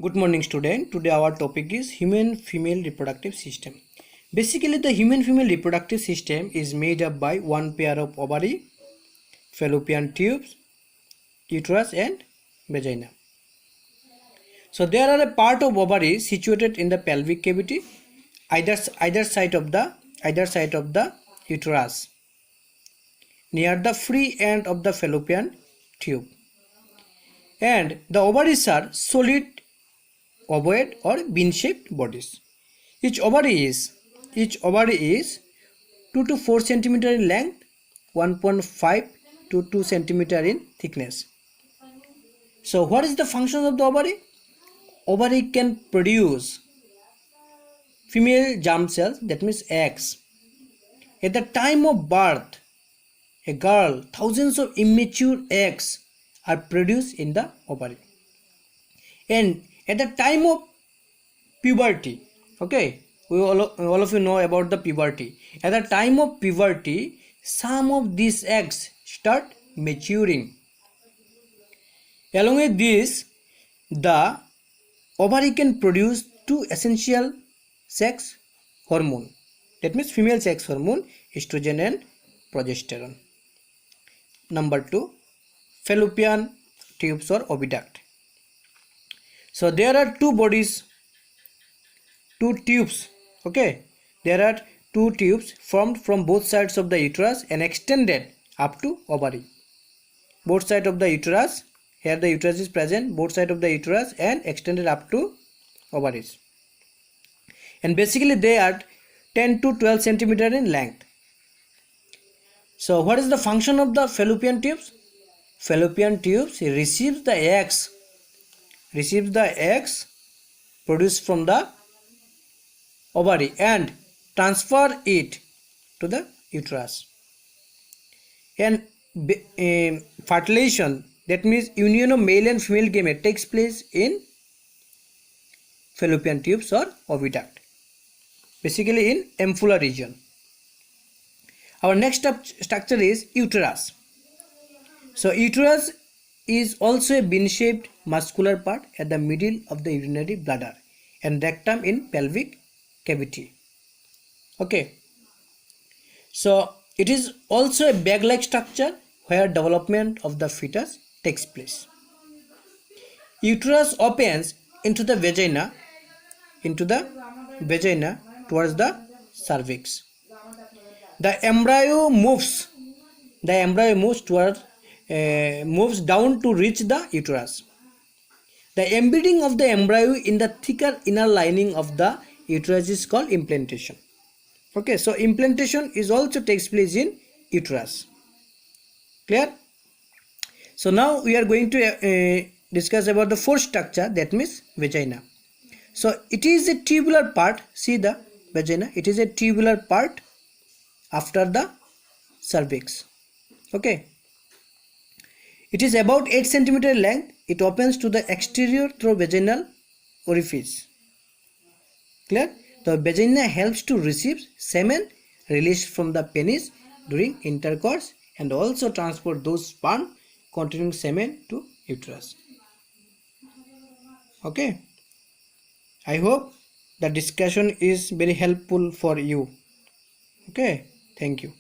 Good morning student. Today our topic is human female reproductive system. Basically the human female reproductive system is made up by one pair of ovary, fallopian tubes, uterus and vagina. So there are a part of ovary situated in the pelvic cavity either side of the uterus near the free end of the fallopian tube, and the ovaries are solid ovoid or bean-shaped bodies. Each ovary is 2 to 4 centimeter in length, 1.5 to 2 centimeter in thickness. So what is the function of the ovary? Ovary can produce female germ cells, that means eggs. At the time of birth, a girl, thousands of immature eggs are produced in the ovary. And at the time of puberty, okay, all of you know about the puberty. At the time of puberty, some of these eggs start maturing. Along with this, the ovary can produce two essential sex hormone, that means female sex hormone, estrogen and progesterone. Number 2, fallopian tubes or oviduct. So there are two tubes, okay, there are two tubes formed from both sides of the uterus and extended up to ovary. Both sides of the uterus, here the uterus is present, both sides of the uterus and extended up to ovaries. And basically they are 10 to 12 centimeter in length. So what is the function of the fallopian tubes? Fallopian tubes receives the eggs produced from the ovary and transfer it to the uterus. And fertilization, that means union of male and female gamete, takes place in fallopian tubes or oviduct, basically in ampulla region. Our next structure is uterus. So uterus is also a bean-shaped muscular part at the middle of the urinary bladder and rectum in pelvic cavity. Okay, so it is also a bag-like structure where development of the fetus takes place. Uterus opens into the vagina towards the cervix. The embryo moves down to reach the uterus. The embedding of the embryo in the thicker inner lining of the uterus is called implantation. Okay, so implantation is also takes place in uterus. Clear? So now we are going to discuss about the fourth structure, that means vagina. So it is a tubular part. See the vagina, it is a tubular part after the cervix. Okay, it is about 8 centimeter length. It opens to the exterior through vaginal orifice. Clear? The vagina helps to receive semen released from the penis during intercourse and also transport those sperm containing semen to uterus. Okay, I hope the discussion is very helpful for you. Okay, thank you.